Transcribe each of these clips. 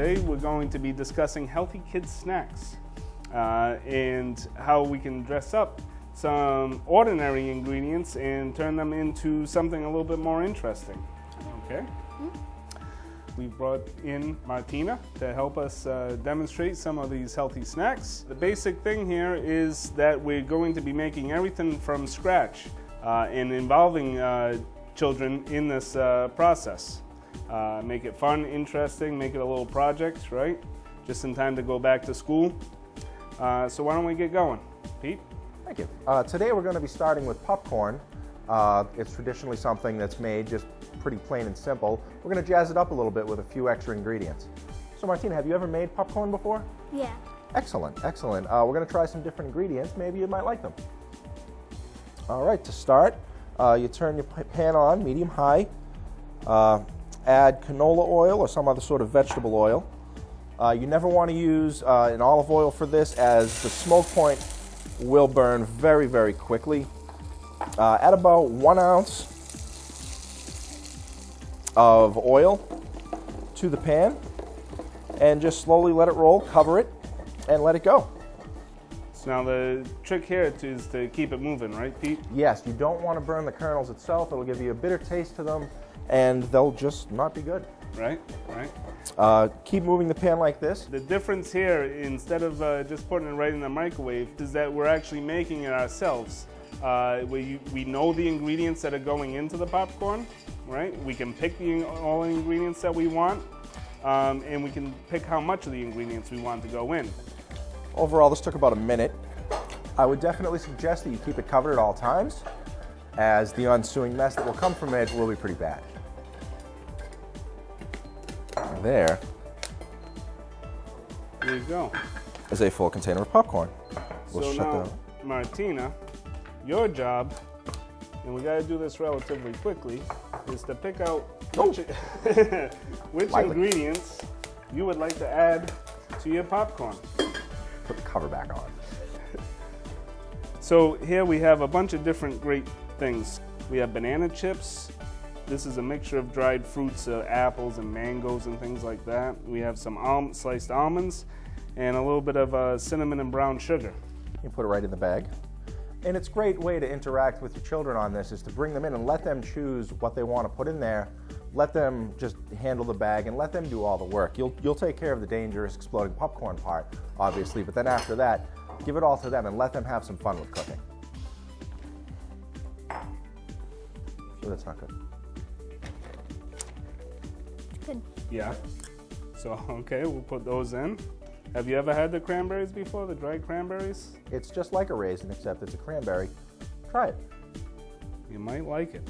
today we're going to be discussing healthy kids snacks and how we can dress up some ordinary ingredients and turn them into something a little bit more interesting. Okay? We brought in Martina to help us demonstrate some of these healthy snacks. The basic thing here is that we're going to be making everything from scratch and involving children in this process. Make it fun, interesting, make it a little project, right? Just in time to go back to school. So why don't we get going? Pete? Thank you. Today we're going to be starting with popcorn. It's traditionally something that's made just pretty plain and simple. We're going to jazz it up a little bit with a few extra ingredients. So Martina, have you ever made popcorn before? Yeah. Excellent, excellent. We're going to try some different ingredients. Maybe you might like them. All right, to start, you turn your pan on, medium-high. Add canola oil or some other sort of vegetable oil. You never want to use an olive oil for this, as the smoke point will burn very, very quickly. Add about 1 ounce of oil to the pan and just slowly let it roll, cover it, and let it go. So now the trick here is to keep it moving, right, Pete? Yes, you don't want to burn the kernels itself. It'll give you a bitter taste to them, and they'll just not be good. Right, right. Keep moving the pan like this. The difference here, instead of just putting it right in the microwave, is that we're actually making it ourselves. We know the ingredients that are going into the popcorn, right? We can pick all the ingredients that we want, and we can pick how much of the ingredients we want to go in. Overall, this took about a minute. I would definitely suggest that you keep it covered at all times, as the ensuing mess that will come from it will be pretty bad. There you go. Is a full container of popcorn. So now, Martina, your job, and we got to do this relatively quickly, is to pick out which ingredients you would like to add to your popcorn. Put the cover back on. So here we have a bunch of different great things. We have banana chips. This is a mixture of dried fruits, apples and mangoes and things like that. We have some sliced almonds and a little bit of cinnamon and brown sugar. You put it right in the bag. And it's a great way to interact with your children on this is to bring them in and let them choose what they want to put in there. Let them just handle the bag and let them do all the work. You'll take care of the dangerous exploding popcorn part, obviously, but then after that, give it all to them and let them have some fun with cooking. Oh, that's not good. Good. Yeah. So, okay, we'll put those in. Have you ever had the cranberries before, the dried cranberries? It's just like a raisin, except it's a cranberry. Try it. You might like it.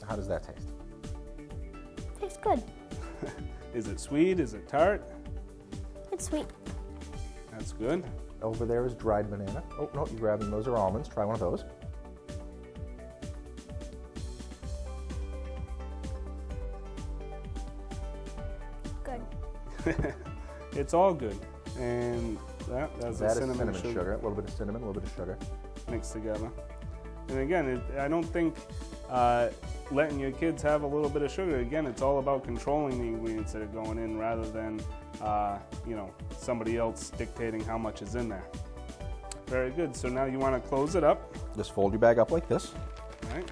How does that taste? Tastes good. Is it sweet? Is it tart? It's sweet. That's good. Over there is dried banana. Oh, no, you're grabbing those are almonds. Try one of those. Good. It's all good. And that's the cinnamon sugar. A little bit of cinnamon, a little bit of sugar. Mixed together. And again, I don't think letting your kids have a little bit of sugar, again, it's all about controlling the ingredients that are going in rather than somebody else dictating how much is in there. Very good. So now you want to close it up. Just fold your bag up like this. All right.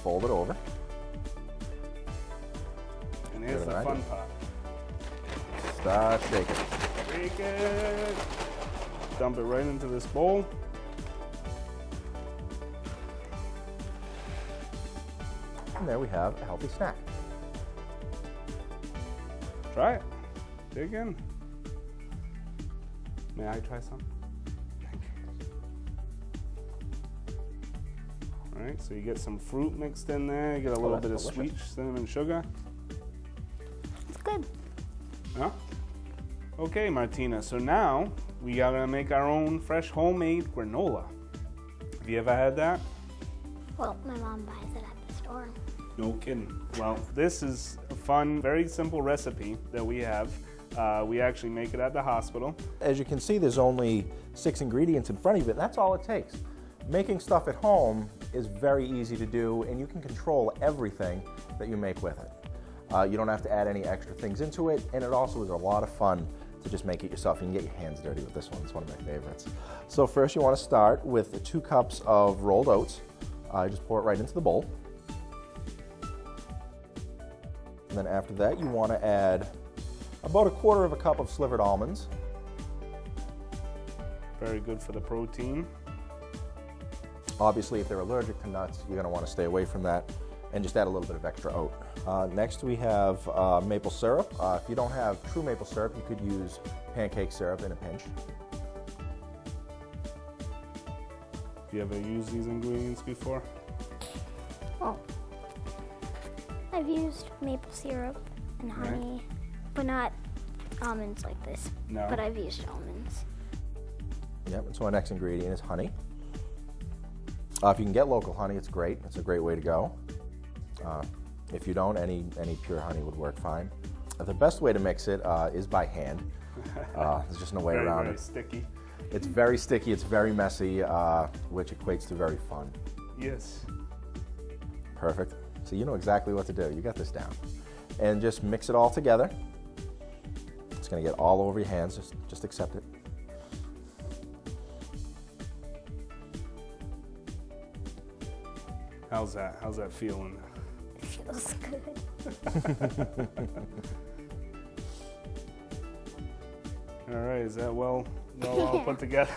Fold it over. And here's the fun part. Start shaking. Shake it. Dump it right into this bowl. And there we have a healthy snack. Try it. Dig in. May I try some? All right, so you get some fruit mixed in there. You get a little bit of sweet cinnamon sugar. It's good. Yeah? Okay, Martina, so now we gotta make our own fresh homemade granola. Have you ever had that? Well, my mom buys it at the store. No kidding. Well, this is a fun, very simple recipe that we have. We actually make it at the hospital. As you can see, there's only 6 ingredients in front of you, and that's all it takes. Making stuff at home is very easy to do, and you can control everything that you make with it. You don't have to add any extra things into it, and it also is a lot of fun to just make it yourself. You can get your hands dirty with this one. It's one of my favorites. So first you want to start with 2 cups of rolled oats. Just pour it right into the bowl. And then after that, you want to add about 1/4 cup of slivered almonds. Very good for the protein. Obviously, if they're allergic to nuts, you're going to want to stay away from that, and just add a little bit of extra oat. Next, we have maple syrup. If you don't have true maple syrup, you could use pancake syrup in a pinch. Have you ever used these ingredients before? Well, I've used maple syrup and honey, but not almonds like this. No. But I've used almonds. Yep, and so our next ingredient is honey. If you can get local honey, it's great. It's a great way to go. If you don't, any pure honey would work fine. The best way to mix it is by hand. There's just no way around very it. Sticky. It's very sticky, it's very messy, which equates to very fun. Yes. Perfect. So you know exactly what to do. You got this down. And just mix it all together. It's going to get all over your hands. Just accept it. How's that? How's that feeling? It feels good. All right, is that well all put together?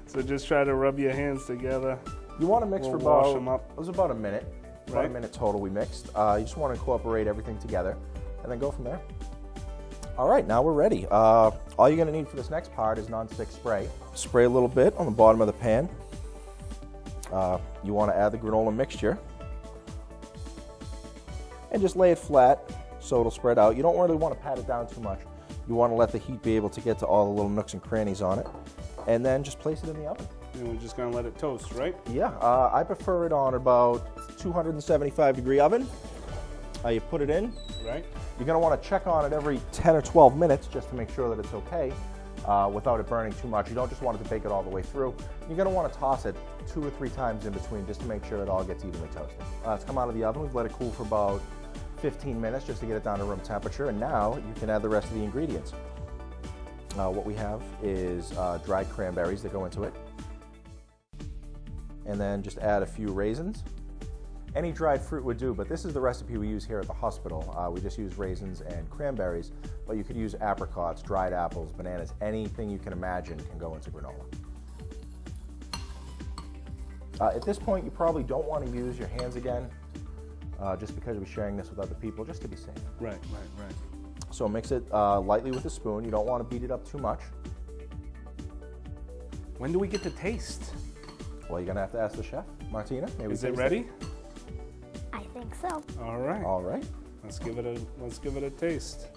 So just try to rub your hands together. You want to mix We'll for wash them up. it was about a minute. About Right. a minute total we mixed. You just want to incorporate everything together and then go from there. All right, now we're ready. All you're going to need for this next part is nonstick spray. Spray a little bit on the bottom of the pan. You want to add the granola mixture and just lay it flat so it'll spread out. You don't really want to pat it down too much. You want to let the heat be able to get to all the little nooks and crannies on it, and then just place it in the oven. And we're just gonna let it toast, right? Yeah, I prefer it on about 275-degree oven. You put it in. Right. You're going to want to check on it every 10 or 12 minutes just to make sure that it's okay without it burning too much. You don't just want it to bake it all the way through. You're going to want to toss it 2 or 3 times in between just to make sure it all gets evenly toasted. It's come out of the oven. We've let it cool for about 15 minutes just to get it down to room temperature, and now you can add the rest of the ingredients. What we have is dried cranberries that go into it, and then just add a few raisins. Any dried fruit would do, but this is the recipe we use here at the hospital. We just use raisins and cranberries, but you could use apricots, dried apples, bananas, anything you can imagine can go into granola. At this point, you probably don't want to use your hands again, just because you'll be sharing this with other people, just to be safe. Right. So mix it lightly with a spoon. You don't want to beat it up too much. When do we get to taste? Well, you're going to have to ask the chef. Martina, maybe Is it taste ready? I think so. All right. All right. Let's give it a taste.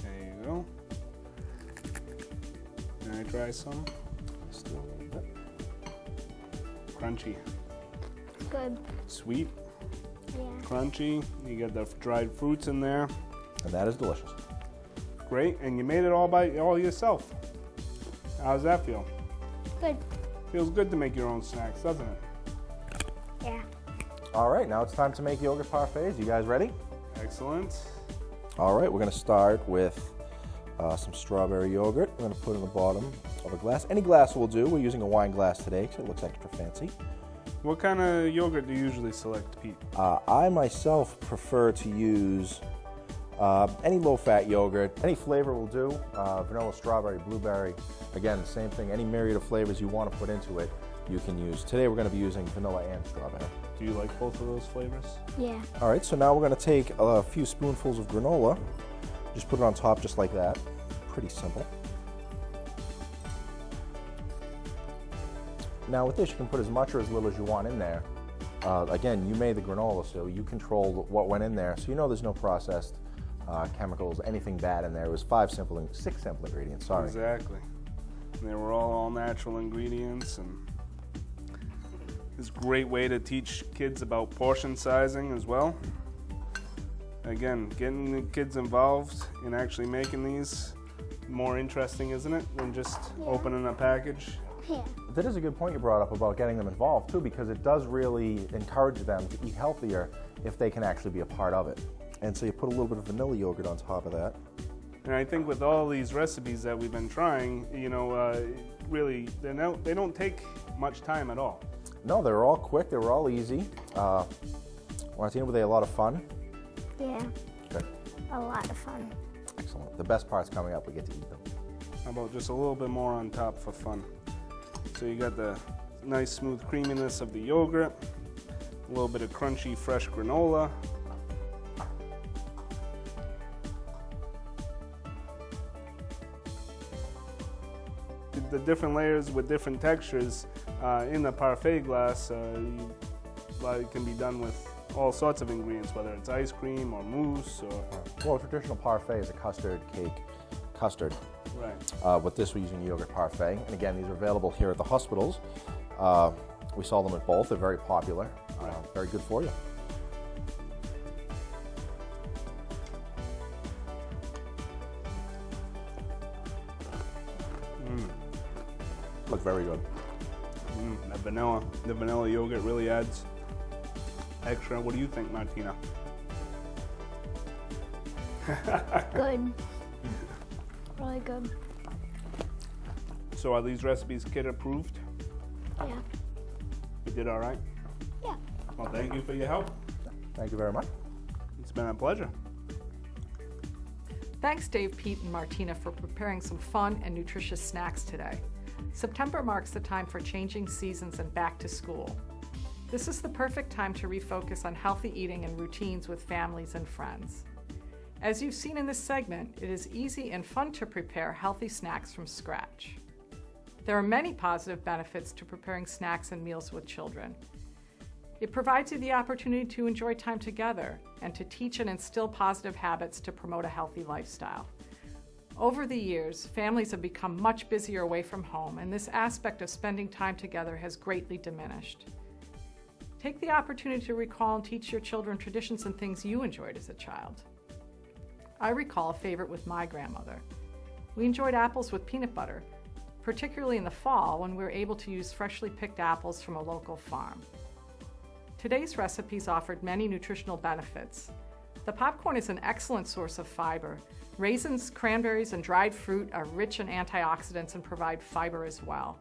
There you go. Can I try some? Still a little bit. Crunchy. Good. Sweet. Yeah. Crunchy. You got the dried fruits in there. And that is delicious. Great. And you made it all yourself. How's that feel? Good. Feels good to make your own snacks, doesn't it? Yeah. All right, now it's time to make yogurt parfaits. You guys ready? Excellent. All right, we're going to start with some strawberry yogurt. We're going to put it in the bottom of a glass. Any glass will do. We're using a wine glass today because it looks extra fancy. What kind of yogurt do you usually select, Pete? I myself prefer to use any low-fat yogurt. Any flavor will do. Vanilla, strawberry, blueberry. Again, the same thing. Any myriad of flavors you want to put into it, you can use. Today we're going to be using vanilla and strawberry. Do you like both of those flavors? Yeah. All right, so now we're going to take a few spoonfuls of granola. Just put it on top just like that. Pretty simple. Now with this, you can put as much or as little as you want in there. Again, you made the granola, so you control what went in there. So you know there's no processed chemicals, anything bad in there. It was 6 simple ingredients, sorry. Exactly. And they were all natural ingredients, and it's a great way to teach kids about portion sizing as well. Again, getting the kids involved in actually making these more interesting, isn't it, than just opening a package? Yeah. That is a good point you brought up about getting them involved too, because it does really encourage them to eat healthier if they can actually be a part of it. And so you put a little bit of vanilla yogurt on top of that. And I think with all these recipes that we've been trying, really, they don't take much time at all. No, they were all quick, they were all easy. Martina, were they a lot of fun? Yeah. Good. A lot of fun. Excellent. The best part's coming up, we get to eat them. How about just a little bit more on top for fun? So you got the nice smooth creaminess of the yogurt, a little bit of crunchy fresh granola. The different layers with different textures in the parfait glass it can be done with all sorts of ingredients, whether it's ice cream or mousse or... Well, a traditional parfait is a custard cake, custard. Right. With this, we're using yogurt parfait. And again, these are available here at the hospitals. We sell them at both. They're very popular. Very good for you. Look very good. The vanilla yogurt really adds extra. What do you think, Martina? Good. Really good. So are these recipes kid approved? Yeah. You did all right? Yeah. Well, thank you for your help. Thank you very much. It's been a pleasure. Thanks, Dave, Pete, and Martina, for preparing some fun and nutritious snacks today. September marks the time for changing seasons and back to school. This is the perfect time to refocus on healthy eating and routines with families and friends. As you've seen in this segment, it is easy and fun to prepare healthy snacks from scratch. There are many positive benefits to preparing snacks and meals with children. It provides you the opportunity to enjoy time together and to teach and instill positive habits to promote a healthy lifestyle. Over the years, families have become much busier away from home, and this aspect of spending time together has greatly diminished. Take the opportunity to recall and teach your children traditions and things you enjoyed as a child. I recall a favorite with my grandmother. We enjoyed apples with peanut butter, particularly in the fall when we were able to use freshly picked apples from a local farm. Today's recipes offered many nutritional benefits. The popcorn is an excellent source of fiber. Raisins, cranberries, and dried fruit are rich in antioxidants and provide fiber as well.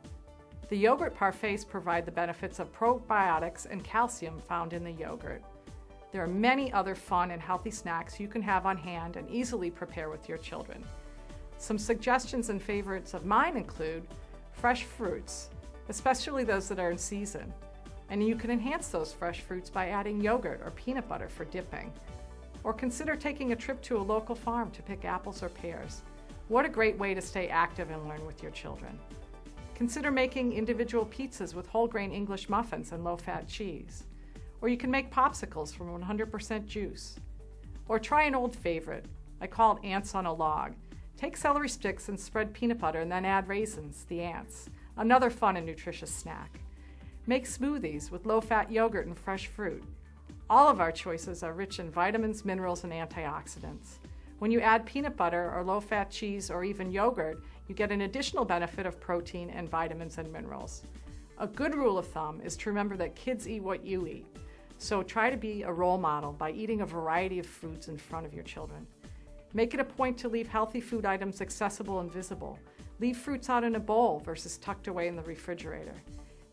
The yogurt parfaits provide the benefits of probiotics and calcium found in the yogurt. There are many other fun and healthy snacks you can have on hand and easily prepare with your children. Some suggestions and favorites of mine include fresh fruits, especially those that are in season. And you can enhance those fresh fruits by adding yogurt or peanut butter for dipping. Or consider taking a trip to a local farm to pick apples or pears. What a great way to stay active and learn with your children. Consider making individual pizzas with whole grain English muffins and low-fat cheese. Or you can make popsicles from 100% juice. Or try an old favorite. I call it ants on a log. Take celery sticks and spread peanut butter and then add raisins, the ants. Another fun and nutritious snack. Make smoothies with low-fat yogurt and fresh fruit. All of our choices are rich in vitamins, minerals, and antioxidants. When you add peanut butter or low-fat cheese or even yogurt, you get an additional benefit of protein and vitamins and minerals. A good rule of thumb is to remember that kids eat what you eat. So try to be a role model by eating a variety of foods in front of your children. Make it a point to leave healthy food items accessible and visible. Leave fruits out in a bowl versus tucked away in the refrigerator.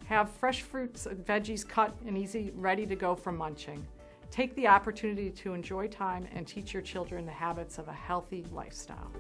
Have fresh fruits and veggies cut and easy, ready to go for munching. Take the opportunity to enjoy time and teach your children the habits of a healthy lifestyle.